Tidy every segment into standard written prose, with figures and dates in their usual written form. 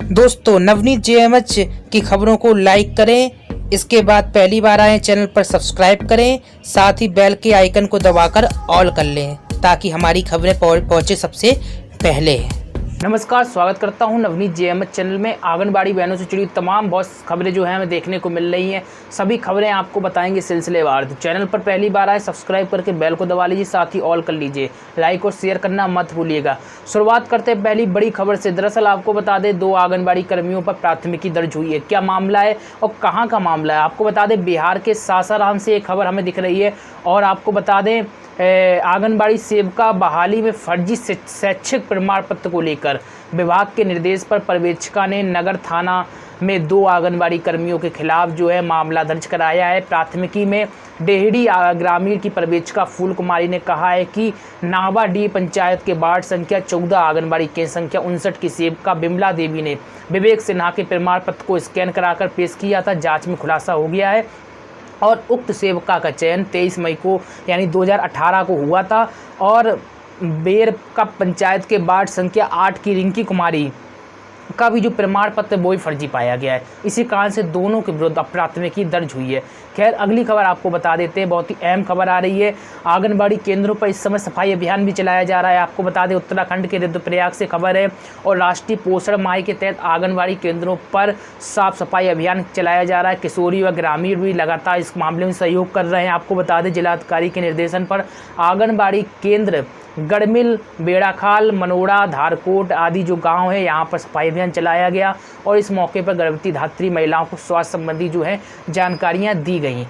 दोस्तों नवनीत जेएमएच की खबरों को लाइक करें। इसके बाद पहली बार आए चैनल पर सब्सक्राइब करें, साथ ही बेल के आइकन को दबाकर ऑल कर लें ताकि हमारी खबरें पहुंचे सबसे पहले। नमस्कार, स्वागत करता हूं नवनीत जेएमएच चैनल में। आंगनबाड़ी बहनों से जुड़ी तमाम बहुत खबरें जो हैं हमें देखने को मिल रही हैं। सभी खबरें आपको बताएंगे सिलसिलेवार। तो चैनल पर पहली बार आए सब्सक्राइब करके बेल को दबा लीजिए, साथ ही ऑल कर लीजिए। लाइक और शेयर करना मत भूलिएगा। शुरुआत करते हैं पहली बड़ी खबर से। दरअसल आपको बता दें, 2 आंगनबाड़ी कर्मियों पर प्राथमिकी दर्ज हुई है। क्या मामला है और कहाँ का मामला है, आपको बता दें बिहार के सासाराम से एक खबर हमें दिख रही है। और आपको बता दें आंगनबाड़ी सेविका बहाली में फर्जी शैक्षिक प्रमाण पत्र को लेकर विभाग के निर्देश पर पर्यवेक्षिका ने नगर थाना में 2 आंगनबाड़ी कर्मियों के खिलाफ जो है मामला दर्ज कराया है। प्राथमिकी में डेहरी ग्रामीण की पर्यवेक्षिका फूल कुमारी ने कहा है कि नाहवा डी पंचायत के वार्ड संख्या 14 आंगनबाड़ी केंद्र संख्या 59 की सेविका बिमला देवी ने विवेक सिन्हा के प्रमाण पत्र को स्कैन कराकर पेश किया था। जांच में खुलासा हो गया है और उक्त सेविका का चयन 23 मई को यानी 2018 को हुआ था। और बेर का पंचायत के वार्ड संख्या 8 की रिंकी कुमारी का भी जो प्रमाण पत्र वो ही फर्जी पाया गया है। इसी कारण से दोनों के विरुद्ध प्राथमिकी दर्ज हुई है। खैर, अगली खबर आपको बता देते हैं, बहुत ही अहम खबर आ रही है। आंगनबाड़ी केंद्रों पर इस समय सफाई अभियान भी चलाया जा रहा है। आपको बता दें, उत्तराखंड के रुद्रप्रयाग से खबर है और राष्ट्रीय पोषण माह के तहत आंगनबाड़ी केंद्रों पर साफ सफाई अभियान चलाया जा रहा है। किशोरी व ग्रामीण भी लगातार इस मामले में सहयोग कर रहे हैं। आपको बता दें, जिलाधिकारी के निर्देशन पर आंगनबाड़ी केंद्र गड़मिल, बेड़ाखाल, मनोड़ा, धारकोट आदि जो गांव है यहाँ पर सफाई अभियान चलाया गया और इस मौके पर गर्भवती धात्री महिलाओं को स्वास्थ्य संबंधी जो है जानकारियाँ दी गई।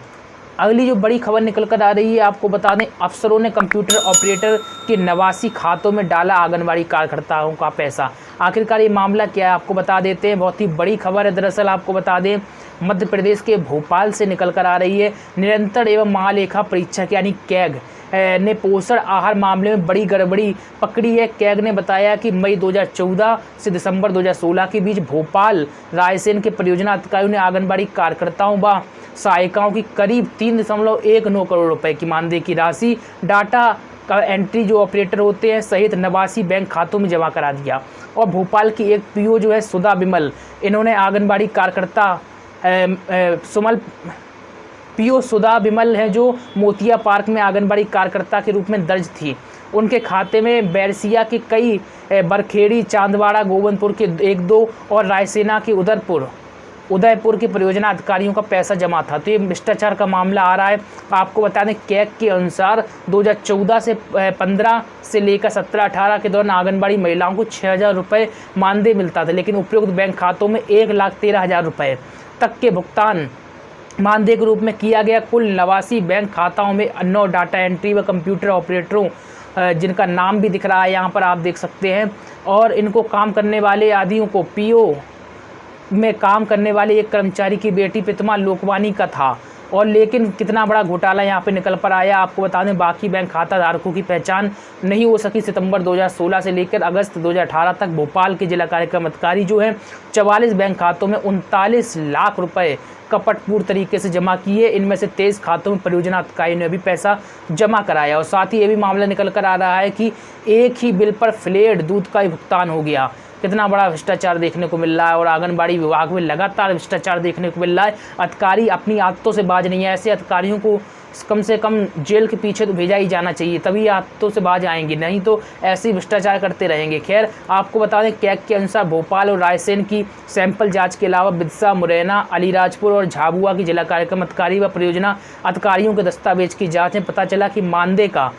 अगली जो बड़ी खबर निकल कर आ रही है, आपको बता दें, अफसरों ने कंप्यूटर ऑपरेटर के 89 खातों में डाला आंगनबाड़ी कार्यकर्ताओं का पैसा। आखिरकार ये मामला क्या है, आपको बता देते हैं। बहुत ही बड़ी खबर है। दरअसल आपको बता दें, मध्य प्रदेश के भोपाल से निकल कर आ रही है। निरंतर एवं महालेखा परीक्षक यानी कैग ने पोषण आहार मामले में बड़ी गड़बड़ी पकड़ी है। कैग ने बताया कि मई 2014 से दिसंबर 2016 के बीच भोपाल रायसेन के परियोजना अधिकारियों ने आंगनबाड़ी कार्यकर्ताओं व सहायिकाओं की करीब 3.19 करोड़ रुपए की मानदेय की राशि डाटा का एंट्री जो ऑपरेटर होते हैं सहित 89 बैंक खातों में जमा करा दिया। और भोपाल की एक पीओ जो है सुधा बिमल, इन्होंने आंगनबाड़ी कार्यकर्ता पीओ सुधा बिमल है जो मोतिया पार्क में आंगनबाड़ी कार्यकर्ता के रूप में दर्ज थी। उनके खाते में बैरसिया के कई बरखेड़ी, चांदवाड़ा, गोविंदपुर के 1-2 और रायसेना के उदयपुर के परियोजना अधिकारियों का पैसा जमा था। तो ये भ्रष्टाचार का मामला आ रहा है। आपको बता दें, कैग के अनुसार 2014 से 15 से लेकर 17-18 के दौरान आंगनबाड़ी महिलाओं को 6,000 रुपये मानदेय मिलता था, लेकिन उपयुक्त बैंक खातों में 1,13,000 रुपये तक के भुगतान मानदेय के रूप में किया गया। कुल 89 बैंक खाताओं में 9 डाटा एंट्री व कंप्यूटर ऑपरेटरों, जिनका नाम भी दिख रहा है यहाँ पर आप देख सकते हैं, और इनको काम करने वाले आदियों को पीओ में काम करने वाले एक कर्मचारी की बेटी प्रतिमा लोकवानी का था। और लेकिन कितना बड़ा घोटाला यहाँ पे निकल पर आया, आपको बता दें, बाकी बैंक खाता धारकों की पहचान नहीं हो सकी। सितंबर 2016 से लेकर अगस्त 2018 तक भोपाल के जिला कार्यक्रम अधिकारी जो है 44 बैंक खातों में 39 लाख रुपए कपटपूर्ण तरीके से जमा किए। इनमें से 23 खातों में परियोजना अधिकारी ने भी पैसा जमा कराया। और साथ ही ये भी मामला निकल कर आ रहा है कि एक ही बिल पर फ्लेट दूध का ही भुगतान हो गया। कितना बड़ा भ्रष्टाचार देखने को मिल रहा है और आंगनबाड़ी विभाग में लगातार भ्रष्टाचार देखने को मिल रहा है। अधिकारी अपनी आदतों से बाज नहीं है। ऐसे अधिकारियों को कम से कम जेल के पीछे तो भेजा ही जाना चाहिए, तभी आदतों से बाज आएंगे, नहीं तो ऐसे ही भ्रष्टाचार करते रहेंगे। खैर, आपको बता दें, कैग के अनुसार भोपाल और रायसेन की सैंपल जांच के अलावा बिदसा, मुरैना, अलीराजपुर और झाबुआ की जिला कार्यक्रम अधिकारी व परियोजना अधिकारियों के दस्तावेज की जाँच में पता चला कि मानदेय का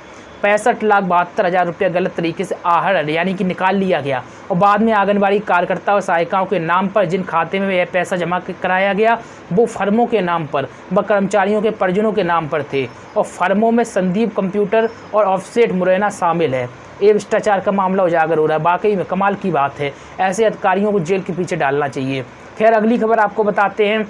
65,72,000 रुपया गलत तरीके से आहरण यानी कि निकाल लिया गया। और बाद में आंगनबाड़ी कार्यकर्ता और सहायिकाओं के नाम पर जिन खाते में यह पैसा जमा कराया गया वो फर्मों के नाम पर व कर्मचारियों के परिजनों के नाम पर थे। और फर्मों में संदीप कंप्यूटर और ऑफसेट मुरैना शामिल है। ये भ्रष्टाचार का मामला उजागर हो रहा है। वाकई में कमाल की बात है। ऐसे अधिकारियों को जेल के पीछे डालना चाहिए। खैर, अगली खबर आपको बताते हैं।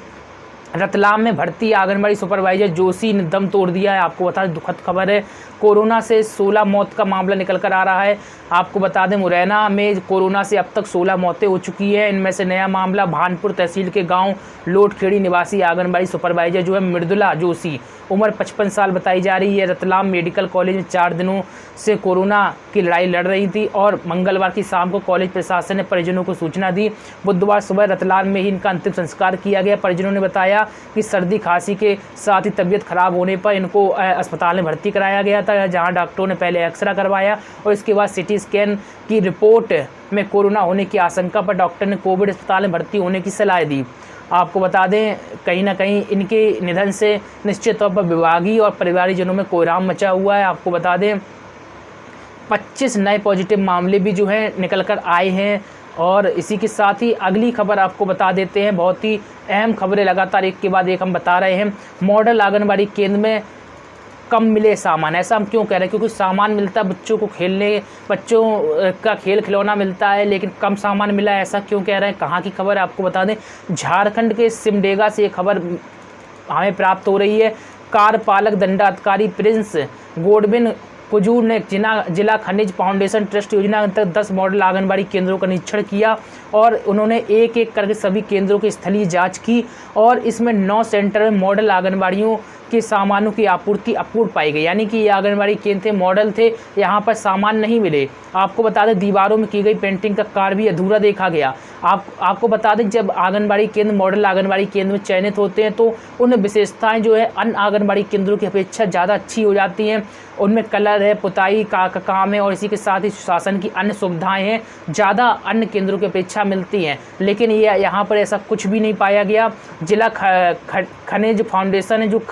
रतलाम में भर्ती आंगनबाड़ी सुपरवाइजर जोशी ने दम तोड़ दिया है। आपको बता दें दुखद खबर है, कोरोना से 16 मौत का मामला निकल कर आ रहा है। आपको बता दें मुरैना में कोरोना से अब तक 16 मौतें हो चुकी हैं। इनमें से नया मामला भानपुर तहसील के गांव लोटखेड़ी निवासी आंगनबाड़ी सुपरवाइजर जो है मृदुला जोशी, उम्र 55 साल बताई जा रही है। रतलाम मेडिकल कॉलेज में 4 दिनों से कोरोना की लड़ाई लड़ रही थी और मंगलवार की शाम को कॉलेज प्रशासन ने परिजनों को सूचना दी। बुधवार सुबह रतलाम में ही इनका अंतिम संस्कार किया गया। परिजनों ने बताया कि सर्दी खांसी के साथ ही तबीयत खराब होने पर इनको अस्पताल में भर्ती कराया गया था, जहां डॉक्टरों ने पहले एक्सरे करवाया और इसके बाद सिटी स्कैन की रिपोर्ट में कोरोना होने की आशंका पर डॉक्टर ने कोविड अस्पताल में भर्ती होने की सलाह दी। आपको बता दें कहीं ना कहीं इनके निधन से निश्चित तौर पर विभागीय और परिवारजनों में कोहराम मचा हुआ है। आपको बता दें 25 नए पॉजिटिव मामले भी जो हैं निकल कर आए हैं। और इसी के साथ ही अगली खबर आपको बता देते हैं, बहुत ही अहम खबरें लगातार एक के बाद एक हम बता रहे हैं। मॉडल आंगनबाड़ी केंद्र में कम मिले सामान, ऐसा हम क्यों कह रहे हैं? क्योंकि सामान मिलता है बच्चों को खेलने, बच्चों का खेल खिलौना मिलता है, लेकिन कम सामान मिला है, ऐसा क्यों कह रहे हैं? कहाँ की खबर है आपको बता दें, झारखंड के सिमडेगा से ये खबर हमें प्राप्त हो रही है। कार्यपालक दंडाधिकारी प्रिंस गोडविन कुजूर ने जिला खनिज फाउंडेशन ट्रस्ट योजना के अंतर्गत 10 मॉडल आंगनबाड़ी केंद्रों का निरीक्षण किया और उन्होंने एक एक करके सभी केंद्रों की स्थलीय जांच की और इसमें 9 सेंटर में मॉडल आंगनबाड़ियों के सामानों की आपूर्ति अपूर्ण पाई गई। यानी कि ये आंगनबाड़ी केंद्र थे, मॉडल थे, यहाँ पर सामान नहीं मिले। आपको बता दें दीवारों में की गई पेंटिंग का कार्य भी अधूरा देखा गया। आपको बता दें जब आंगनबाड़ी केंद्र मॉडल आंगनबाड़ी केंद्र में चयनित होते हैं तो उन विशेषताएं जो है अन्य आंगनबाड़ी केंद्रों की अपेक्षा ज़्यादा अच्छी हो जाती हैं। उनमें कलर है, पुताई का काम है और इसी के साथ ही शासन की अन्य सुविधाएं हैं ज़्यादा अन्य केंद्रों की अपेक्षा मिलती हैं। लेकिन ये यहाँ पर ऐसा कुछ भी नहीं पाया गया। जिला खनिज फाउंडेशन है जो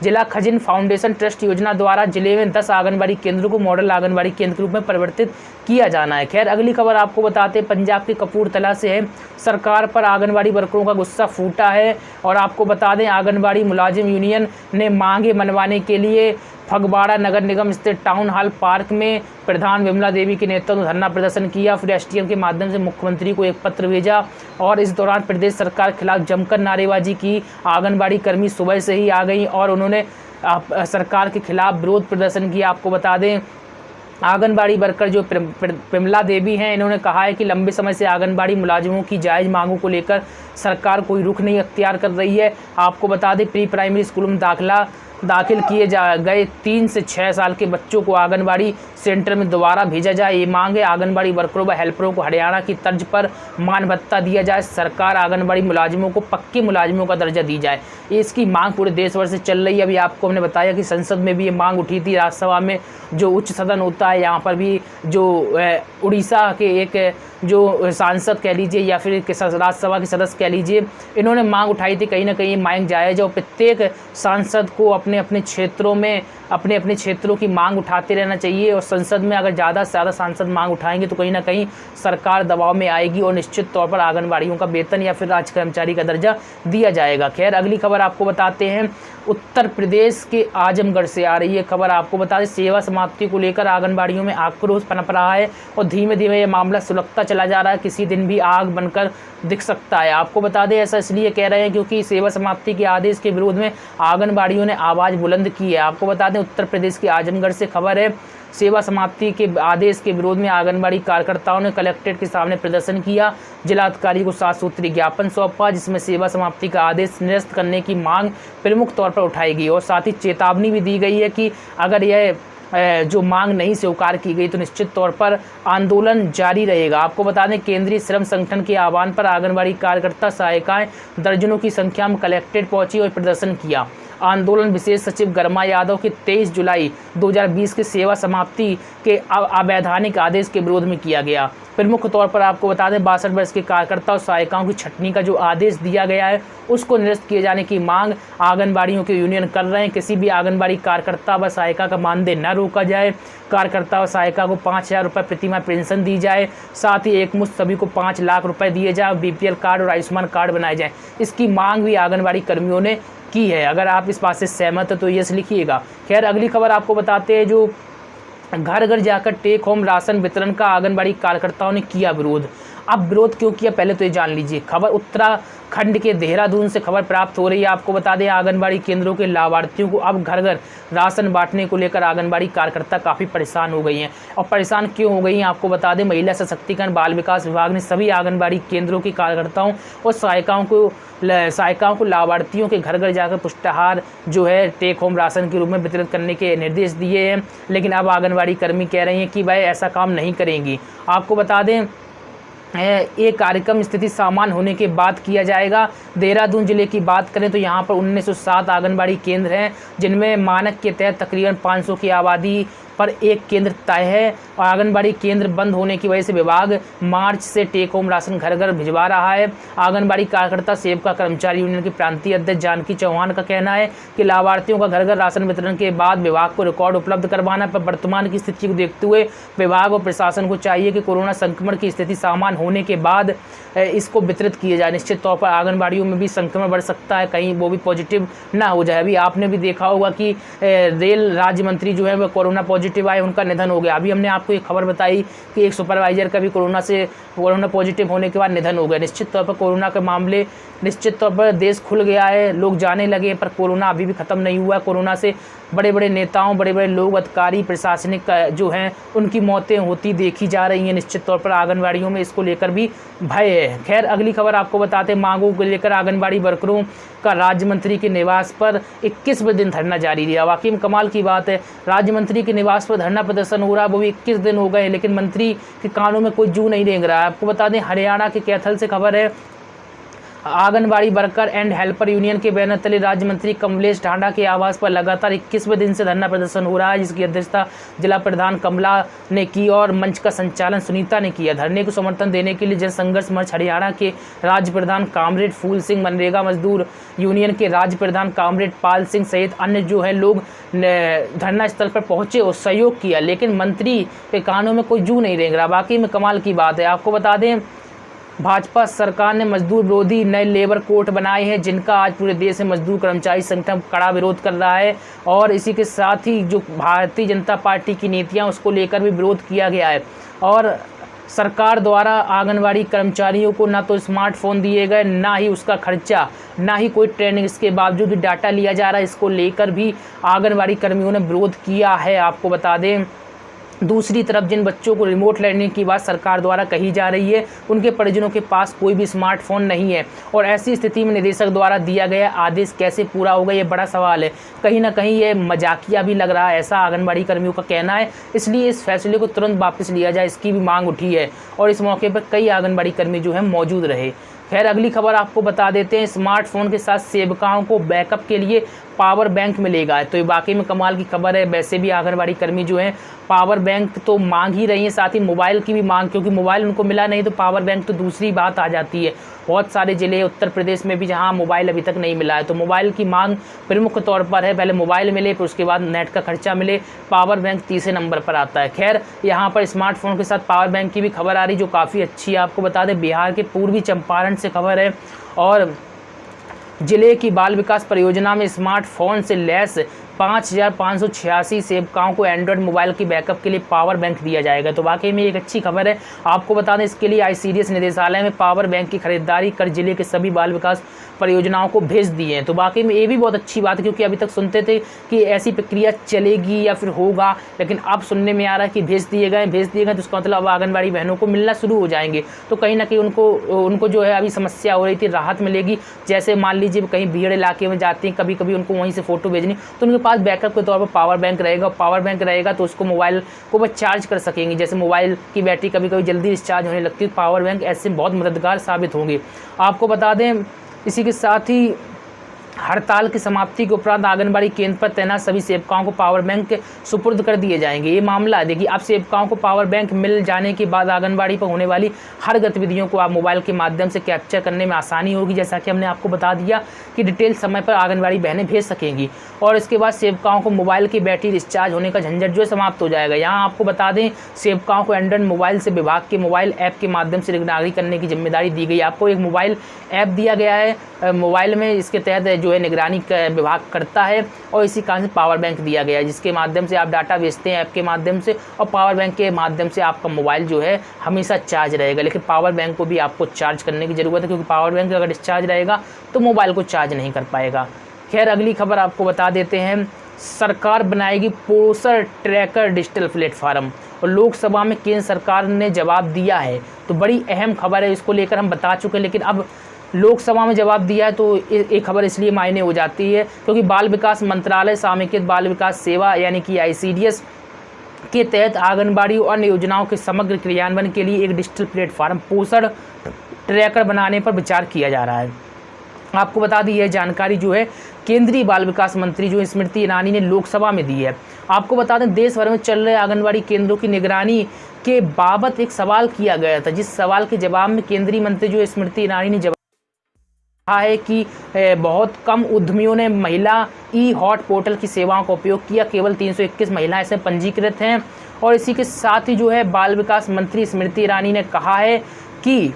जिला खजिन फाउंडेशन ट्रस्ट योजना द्वारा जिले में 10 आंगनबाड़ी केंद्रों को मॉडल आंगनबाड़ी केंद्र के रूप में परिवर्तित किया जाना है। खैर अगली खबर आपको बताते हैं, पंजाब के कपूरथला से है। सरकार पर आंगनबाड़ी वर्करों का गुस्सा फूटा है और आपको बता दें आंगनबाड़ी मुलाजिम यूनियन ने मांगे मनवाने के लिए फगवाड़ा नगर निगम स्थित टाउन हॉल पार्क में प्रधान विमला देवी के नेतृत्व में धरना प्रदर्शन किया। फिर एसडीएम के माध्यम से मुख्यमंत्री को एक पत्र भेजा और इस दौरान प्रदेश सरकार के खिलाफ जमकर नारेबाजी की। आंगनबाड़ी कर्मी सुबह से ही आ गई और उन्होंने सरकार के खिलाफ विरोध प्रदर्शन किया। आपको बता दें आंगनबाड़ी वर्कर जो विमला देवी हैं, इन्होंने कहा है कि लंबे समय से आंगनबाड़ी मुलाजिमों की जायज़ मांगों को लेकर सरकार कोई रुख नहीं अख्तियार कर रही है। आपको बता दें प्री प्राइमरी स्कूल में दाखिल किए गए 3 से 6 साल के बच्चों को आंगनबाड़ी सेंटर में दोबारा भेजा जाए, ये मांग है। आंगनबाड़ी वर्करों व हेल्परों को हरियाणा की तर्ज पर मान भत्ता दिया जाए। सरकार आंगनबाड़ी मुलाजिमों को पक्के मुलाजिमों का दर्जा दी जाए, इसकी मांग पूरे देश भर से चल रही है। अभी आपको हमने बताया कि संसद में भी ये मांग उठी थी। राज्यसभा में जो उच्च सदन होता है, यहाँ पर भी जो उड़ीसा के एक जो सांसद कह लीजिए या फिर राज्यसभा के सदस्य कह लीजिए, इन्होंने मांग उठाई थी। कहीं ना कहीं मांग जायज़ और प्रत्येक सांसद को अपने अपने क्षेत्रों में अपने क्षेत्रों की मांग उठाते रहना चाहिए और संसद में अगर ज़्यादा से ज़्यादा सांसद मांग उठाएंगे तो कहीं ना कहीं सरकार दबाव में आएगी और निश्चित तौर पर आंगनबाड़ियों का वेतन या फिर राज्य कर्मचारी का दर्जा दिया जाएगा। खैर अगली खबर आपको बताते हैं, उत्तर प्रदेश के आजमगढ़ से आ रही है खबर। आपको बता दें सेवा समाप्ति को लेकर आंगनबाड़ियों में आक्रोश पनप रहा है और धीमे धीमे ये मामला सुलगता चला जा रहा है, किसी दिन भी आग बनकर दिख सकता है। आपको बता दें ऐसा इसलिए कह रहे हैं क्योंकि सेवा समाप्ति के आदेश के विरोध में आंगनबाड़ियों ने आवाज़ बुलंद की है। आपको बता दें उत्तर प्रदेश के आजमगढ़ से खबर है, सेवा समाप्ति के आदेश के विरोध में आंगनबाड़ी कार्यकर्ताओं ने कलेक्ट्रेट के सामने प्रदर्शन किया। जिलाधिकारी को 7 सूत्रीय ज्ञापन सौंपा जिसमें सेवा समाप्ति का आदेश निरस्त करने की मांग प्रमुख तौर पर उठाएगी और साथ ही चेतावनी भी दी गई है कि अगर यह जो मांग नहीं स्वीकार की गई तो निश्चित तौर पर आंदोलन जारी रहेगा। आपको बता दें केंद्रीय श्रम संगठन के आह्वान पर आंगनबाड़ी कार्यकर्ता सहायिकाएं दर्जनों की संख्या में कलेक्ट्रेट पहुंची और प्रदर्शन किया। आंदोलन विशेष सचिव गर्मा यादव के 23 जुलाई 2020 के सेवा समाप्ति के अवैधानिक आदेश के विरोध में किया गया। प्रमुख तौर पर आपको बता दें 62 वर्ष के कार्यकर्ता और सहायिकाओं की छटनी का जो आदेश दिया गया है उसको निरस्त किए जाने की मांग आंगनबाड़ियों के यूनियन कर रहे हैं। किसी भी आंगनबाड़ी कार्यकर्ता व सहायिका का मानदेय न रोका जाए, कार्यकर्ता व सहायिका को 5,000 रुपये प्रतिमाह पेंशन दी जाए, साथ ही एक मुश्त सभी को 5 लाख रुपये दिए जाए, BPL कार्ड और आयुष्मान कार्ड बनाए जाए। इसकी मांग भी आंगनबाड़ी कर्मियों ने की है। अगर आप इस बात से सहमत है तो यस लिखिएगा। खैर अगली खबर आपको बताते हैं, जो घर घर जाकर टेक होम राशन वितरण का आंगनबाड़ी कार्यकर्ताओं ने किया विरोध। अब विरोध क्यों किया पहले तो ये जान लीजिए। खबर उत्तराखंड के देहरादून से खबर प्राप्त हो रही है। आपको बता दें आंगनबाड़ी केंद्रों के लाभार्थियों को अब घर घर राशन बांटने को लेकर आंगनबाड़ी कार्यकर्ता काफ़ी परेशान हो गई हैं। और परेशान क्यों हो गई हैं आपको बता दें, महिला सशक्तिकरण बाल विकास विभाग ने सभी आंगनबाड़ी केंद्रों के कार्यकर्ताओं और सहायिकाओं को लाभार्थियों के घर घर जाकर पुष्टाहार जो है टेक होम राशन के रूप में वितरित करने के निर्देश दिए हैं। लेकिन अब आंगनबाड़ी कर्मी कह रही हैं कि भाई ऐसा काम नहीं करेंगी। आपको बता दें ये कार्यक्रम स्थिति सामान्य होने के बाद किया जाएगा। देहरादून जिले की बात करें तो यहाँ पर 1907 आंगनबाड़ी केंद्र हैं, जिनमें मानक के तहत तकरीबन 500 की आबादी पर एक केंद्र तय है। और आंगनबाड़ी केंद्र बंद होने की वजह से विभाग मार्च से टेक होम राशन घर घर भिजवा रहा है। आंगनबाड़ी कार्यकर्ता सेविका कर्मचारी यूनियन की प्रांतीय अध्यक्ष जानकी चौहान का कहना है कि लाभार्थियों का घर घर राशन वितरण के बाद विभाग को रिकॉर्ड उपलब्ध करवाना, पर वर्तमान की स्थिति को देखते हुए विभाग और प्रशासन को चाहिए कि कोरोना संक्रमण की स्थिति सामान्य होने के बाद इसको वितरित किया जाए। निश्चित तौर पर आंगनबाड़ियों में भी संक्रमण बढ़ सकता है, कहीं वो भी पॉजिटिव ना हो जाए। अभी आपने भी देखा होगा कि रेल राज्य मंत्री जो है वो कोरोना पॉजिटिव आए, उनका निधन हो गया। अभी हमने आपको एक खबर बताई कि एक सुपरवाइजर का भी कोरोना पॉजिटिव होने के बाद निधन हो गया। निश्चित तौर पर कोरोना के मामले निश्चित तौर पर देश खुल गया है, लोग जाने लगे, पर कोरोना अभी भी ख़त्म नहीं हुआ। कोरोना से बड़े बड़े नेताओं, बड़े बड़े लोग, अधिकारी, प्रशासनिक जो हैं उनकी मौतें होती देखी जा रही हैं। निश्चित तौर पर आंगनबाड़ियों में इसको लेकर भी भय है। खैर अगली खबर आपको बताते हैं, मांगों को लेकर आंगनबाड़ी वर्करों का राज्य मंत्री के निवास पर 21वें दिन धरना जारी रहा। वाकई में कमाल की बात है, राज्य मंत्री के निवास पर धरना प्रदर्शन हो रहा है, वो भी 21 दिन हो गए, लेकिन मंत्री के कानों में कोई जू नहीं रेंग रहा है। आपको बता दें हरियाणा के कैथल से खबर है, anganwadi worker and helper union के बैनर तले राज्य मंत्री कमलेश ढांडा के आवास पर लगातार 21वें दिन से धरना प्रदर्शन हो रहा है, जिसकी अध्यक्षता जिला प्रधान कमला ने की और मंच का संचालन सुनीता ने किया। धरने को समर्थन देने के लिए जनसंघर्ष मंच हरियाणा के राज्य प्रधान कामरेड फूल सिंह, मनरेगा मजदूर यूनियन के राज्य प्रधान कामरेड पाल सिंह सहित अन्य जो है लोग धरना स्थल पर पहुंचे और सहयोग किया, लेकिन मंत्री के कानों में कोई जू नहीं रेंग रहा। वाकई में कमाल की बात है। आपको बता दें भाजपा सरकार ने मजदूर विरोधी नए लेबर कोड बनाए हैं, जिनका आज पूरे देश में मजदूर कर्मचारी संगठन कड़ा विरोध कर रहा है। और इसी के साथ ही जो भारतीय जनता पार्टी की नीतियां उसको लेकर भी विरोध किया गया है। और सरकार द्वारा आंगनबाड़ी कर्मचारियों को ना तो स्मार्टफोन दिए गए, ना ही उसका खर्चा, ना ही कोई ट्रेनिंग, इसके बावजूद भी डाटा लिया जा रहा है। इसको लेकर भी आंगनबाड़ी कर्मियों ने विरोध किया है। आपको बता दें दूसरी तरफ जिन बच्चों को रिमोट लर्निंग की बात सरकार द्वारा कही जा रही है, उनके परिजनों के पास कोई भी स्मार्टफोन नहीं है, और ऐसी स्थिति में निदेशक द्वारा दिया गया आदेश कैसे पूरा होगा, ये बड़ा सवाल है। कहीं ना कहीं ये मजाकिया भी लग रहा है, ऐसा आंगनबाड़ी कर्मियों का कहना है। इसलिए इस फैसले को तुरंत वापस लिया जाए, इसकी भी मांग उठी है, और इस मौके पर कई आंगनबाड़ी कर्मी जो है मौजूद रहे। खैर अगली खबर आपको बता देते हैं, स्मार्टफोन के साथ सेविकाओं को बैकअप के लिए पावर बैंक मिलेगा। तो ये वाकई में कमाल की खबर है। वैसे भी आंगनबाड़ी कर्मी जो हैं पावर बैंक तो मांग ही रही हैं, साथ ही मोबाइल की भी मांग, क्योंकि मोबाइल उनको मिला नहीं तो पावर बैंक तो दूसरी बात आ जाती है। बहुत सारे ज़िले उत्तर प्रदेश में भी जहां मोबाइल अभी तक नहीं मिला है, तो मोबाइल की मांग प्रमुख तौर पर है। पहले मोबाइल मिले, फिर उसके बाद नेट का खर्चा मिले, पावर बैंक तीसरे नंबर पर आता है। खैर यहाँ पर स्मार्टफोन के साथ पावर बैंक की भी खबर आ रही, जो काफ़ी अच्छी है। आपको बता दें बिहार के पूर्वी चंपारण से खबर है, और जिले की बाल विकास परियोजना में स्मार्टफोन से लैस 5586 सेवकाओं को एंड्रॉयड मोबाइल की बैकअप के लिए पावर बैंक दिया जाएगा। तो वाकई में एक अच्छी खबर है। आपको बता दें इसके लिए ICDS निदेशालय में पावर बैंक की खरीदारी कर जिले के सभी बाल विकास परियोजनाओं को भेज दिए हैं। तो वाकई में ये भी बहुत अच्छी बात है, क्योंकि अभी तक सुनते थे कि ऐसी प्रक्रिया चलेगी या फिर होगा, लेकिन अब सुनने में आ रहा है कि भेज दिए गए। तो इसका मतलब अब आंगनबाड़ी बहनों को मिलना शुरू हो जाएंगे। तो कहीं ना कहीं उनको जो है अभी समस्या हो रही थी, राहत मिलेगी। जैसे मान लीजिए कहीं भीड़ इलाके में जाती हैं, कभी कभी उनको वहीं से फ़ोटो भेजनी, तो उनके पास बैकअप के तौर पर पावर बैंक रहेगा। पावर बैंक रहेगा तो उसको मोबाइल को वो चार्ज कर सकेंगे। जैसे मोबाइल की बैटरी कभी कभी जल्दी डिस्चार्ज होने लगती है, पावर बैंक ऐसे बहुत मददगार साबित होंगे। आपको बता दें इसी के साथ ही हड़ताल की समाप्ति के उपरांत आंगनबाड़ी केंद्र पर तैनात सभी सेवकाओं को पावर बैंक सुपुर्द कर दिए जाएंगे। ये मामला देखिए, अब सेवकाओं को पावर बैंक मिल जाने के बाद आंगनबाड़ी पर होने वाली हर गतिविधियों को आप मोबाइल के माध्यम से कैप्चर करने में आसानी होगी। जैसा कि हमने आपको बता दिया कि डिटेल समय पर आंगनबाड़ी बहनें भेज सकेंगी, और इसके बाद सेवकाओं को मोबाइल की बैटरी डिस्चार्ज होने का झंझट जो है समाप्त हो जाएगा। यहाँ आपको बता दें सेवकाओं को एंड्रॉइड मोबाइल से विभाग के मोबाइल ऐप के माध्यम से निगरानी करने की जिम्मेदारी दी गई। आपको एक मोबाइल ऐप दिया गया है, मोबाइल में इसके तहत जो है निगरानी विभाग करता है और इसी कारण से पावर बैंक दिया गया है, जिसके माध्यम से आप डाटा भेजते हैं ऐप के माध्यम से और पावर बैंक के माध्यम से आपका मोबाइल जो है हमेशा चार्ज रहेगा। लेकिन पावर बैंक को भी आपको चार्ज करने की ज़रूरत है, क्योंकि पावर बैंक अगर डिस्चार्ज रहेगा तो मोबाइल को चार्ज नहीं कर पाएगा। खैर अगली खबर आपको बता देते हैं, सरकार बनाएगी पोषण ट्रैकर डिजिटल प्लेटफार्म, और लोकसभा में केंद्र सरकार ने जवाब दिया है। तो बड़ी अहम खबर है, इसको लेकर हम बता चुके हैं, लेकिन अब लोकसभा में जवाब दिया है तो एक खबर इसलिए मायने हो जाती है क्योंकि बाल विकास मंत्रालय समेकित बाल विकास सेवा यानी कि ICDS के तहत आंगनबाड़ी और अन्य योजनाओं के समग्र क्रियान्वयन के लिए एक डिजिटल प्लेटफार्म पोषण ट्रैकर बनाने पर विचार किया जा रहा है। आपको बता दी यह जानकारी जो है केंद्रीय बाल विकास मंत्री जो स्मृति ईरानी ने लोकसभा में दी है। आपको बता दें देश भर में चल रहे आंगनबाड़ी केंद्रों की निगरानी के बाबत एक सवाल किया गया था, जिस सवाल के जवाब में केंद्रीय मंत्री जो स्मृति ईरानी ने कहा है कि बहुत कम उद्यमियों ने महिला हॉट पोर्टल की सेवाओं का उपयोग किया, केवल 321 महिलाएं इसमें पंजीकृत हैं। और इसी के साथ ही जो है बाल विकास मंत्री स्मृति ईरानी ने कहा है कि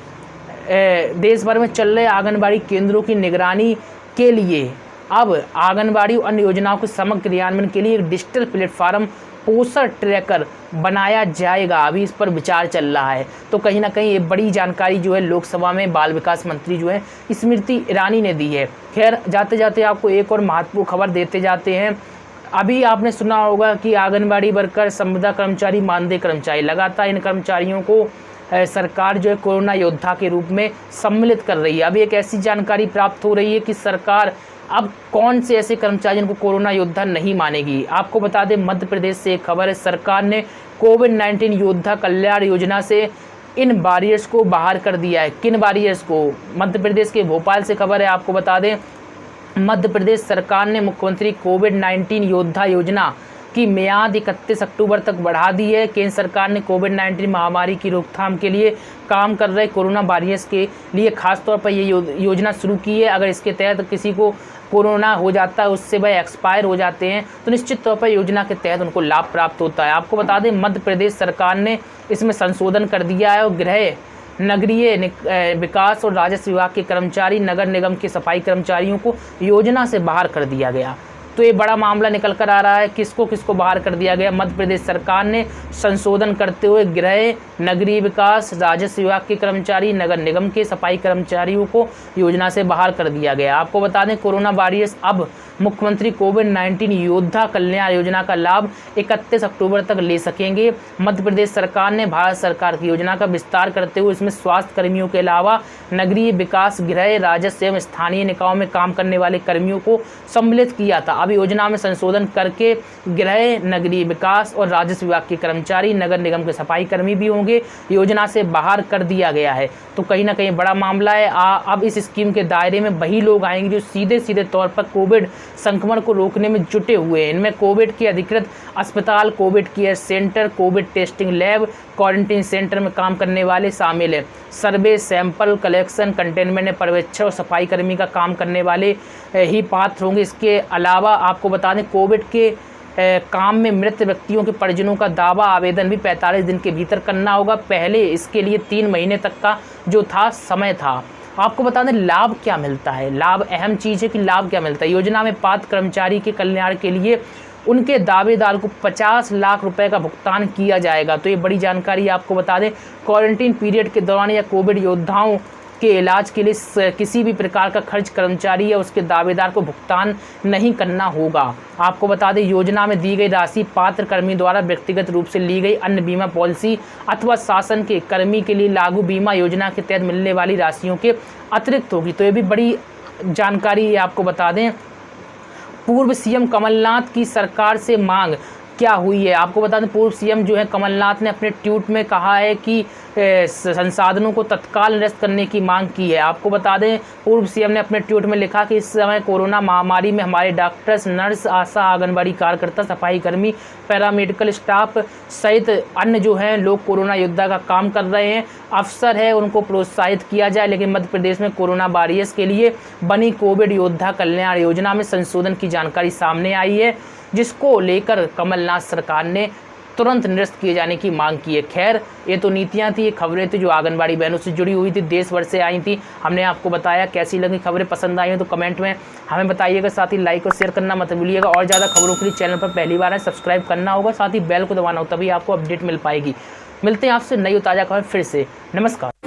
देश भर में चल रहे आंगनबाड़ी केंद्रों की निगरानी के लिए अब आंगनबाड़ी और अन्य योजनाओं के समग्र क्रियान्वयन के लिए एक डिजिटल प्लेटफार्म पोषण ट्रैकर बनाया जाएगा। अभी इस पर विचार चल रहा है। तो कहीं ना कहीं ये बड़ी जानकारी जो है लोकसभा में बाल विकास मंत्री जो है स्मृति ईरानी ने दी है। खैर जाते जाते आपको एक और महत्वपूर्ण खबर देते जाते हैं। अभी आपने सुना होगा कि आंगनबाड़ी वर्कर, संविदा कर्मचारी, मानदेय कर्मचारी, लगातार इन कर्मचारियों को सरकार जो है कोरोना योद्धा के रूप में सम्मिलित कर रही है। अभी एक ऐसी जानकारी प्राप्त हो रही है कि सरकार अब कौन से ऐसे कर्मचारी जिनको कोरोना योद्धा नहीं मानेगी। आपको बता दें मध्य प्रदेश से एक खबर है, सरकार ने कोविड-19 योद्धा कल्याण योजना से इन वॉरियर्स को बाहर कर दिया है। किन वॉरियर्स को? मध्य प्रदेश के भोपाल से खबर है। आपको बता दें मध्य प्रदेश सरकार ने मुख्यमंत्री कोविड-19 योद्धा योजना की मियाद 31 अक्टूबर तक बढ़ा दी है। केंद्र सरकार ने कोविड-19 महामारी की रोकथाम के लिए काम कर रहे कोरोना वॉरियर्स के लिए खासतौर पर ये योजना शुरू की है। अगर इसके तहत किसी को कोरोना हो जाता है, उससे वह एक्सपायर हो जाते हैं, तो निश्चित तौर पर योजना के तहत उनको लाभ प्राप्त होता है। आपको बता दें मध्य प्रदेश सरकार ने इसमें संशोधन कर दिया है और गृह, नगरीय विकास और राजस्व विभाग के कर्मचारी, नगर निगम के सफाई कर्मचारियों को योजना से बाहर कर दिया गया। तो ये बड़ा मामला निकल कर आ रहा है। किसको किसको बाहर कर दिया गया? मध्य प्रदेश सरकार ने संशोधन करते हुए गृह, नगरीय विकास, राजस्व विभाग के कर्मचारी, नगर निगम के सफाई कर्मचारियों को योजना से बाहर कर दिया गया। आपको बता दें कोरोना वॉरियर्स अब मुख्यमंत्री कोविड-19 योद्धा कल्याण योजना का लाभ 31 अक्टूबर तक ले सकेंगे। मध्य प्रदेश सरकार ने भारत सरकार की योजना का विस्तार करते हुए इसमें स्वास्थ्य कर्मियों के अलावा नगरीय विकास, गृह, राजस्व एवं स्थानीय निकायों में काम करने वाले कर्मियों को सम्मिलित किया था। अब योजना में संशोधन करके गृह, नगरीय विकास और राजस्व विभाग के कर्मचारी, नगर निगम के सफाई कर्मी भी होंगे, योजना से बाहर कर दिया गया है। तो कहीं ना कहीं बड़ा मामला है। अब इस स्कीम के दायरे में वही लोग आएंगे जो सीधे सीधे तौर पर कोविड संक्रमण को रोकने में जुटे हुए हैं। इनमें कोविड के अधिकृत अस्पताल, Covid care centre, Covid testing lab, quarantine centre में काम करने वाले शामिल हैं। सर्वे, सैंपल कलेक्शन, कंटेनमेंट में पर्यवेक्षण और सफाई कर्मी का काम करने वाले ही पात्र होंगे। इसके अलावा आपको बता दें कोविड के काम में मृत व्यक्तियों के परिजनों का दावा आवेदन भी 45 दिन के भीतर करना होगा। पहले इसके लिए 3 महीने तक का जो था समय था। आपको बता दें लाभ क्या मिलता है। लाभ, अहम चीज़ है कि लाभ क्या मिलता है। योजना में पात्र कर्मचारी के कल्याण के लिए उनके दावेदार को 50 लाख रुपए का भुगतान किया जाएगा। तो ये बड़ी जानकारी आपको बता दें। क्वारंटीन पीरियड के दौरान या कोविड योद्धाओं के इलाज के लिए किसी भी प्रकार का खर्च कर्मचारी या उसके दावेदार को भुगतान नहीं करना होगा। आपको बता दें योजना में दी गई राशि पात्र कर्मी द्वारा व्यक्तिगत रूप से ली गई अन्य बीमा पॉलिसी अथवा शासन के कर्मी के लिए लागू बीमा योजना के तहत मिलने वाली राशियों के अतिरिक्त होगी। तो ये भी बड़ी जानकारी है। आपको बता दें पूर्व सीएम कमलनाथ की सरकार से मांग क्या हुई है। आपको बता दें पूर्व सीएम जो है कमलनाथ ने अपने ट्वीट में कहा है कि संसाधनों को तत्काल निरस्त करने की मांग की है। आपको बता दें पूर्व सीएम ने अपने ट्वीट में लिखा कि इस समय कोरोना महामारी में हमारे डॉक्टर्स, नर्स, आशा, आंगनबाड़ी कार्यकर्ता, सफाई कर्मी, पैरामेडिकल स्टाफ सहित अन्य जो हैं लोग कोरोना योद्धा का काम कर रहे हैं। अफसर है उनको प्रोत्साहित किया जाए। लेकिन मध्य प्रदेश में कोरोना वॉरियर्स के लिए बनी कोविड योद्धा कल्याण योजना में संशोधन की जानकारी सामने आई है, जिसको लेकर कमलनाथ सरकार ने तुरंत निरस्त किए जाने की मांग की है। खैर, ये तो नीतियाँ थी, ये खबरें थी जो आंगनबाड़ी बहनों से जुड़ी हुई थी, देश भर से आई थी। हमने आपको बताया, कैसी लगी खबरें, पसंद आई हो तो कमेंट में हमें बताइएगा। साथ ही लाइक और शेयर करना मत भूलिएगा। और ज़्यादा खबरों के लिए चैनल पर पहली बार है सब्सक्राइब करना होगा, साथ ही बेल को दबाना हो, तभी आपको अपडेट मिल पाएगी। मिलते हैं आपसे नई और ताज़ा खबर फिर से। नमस्कार।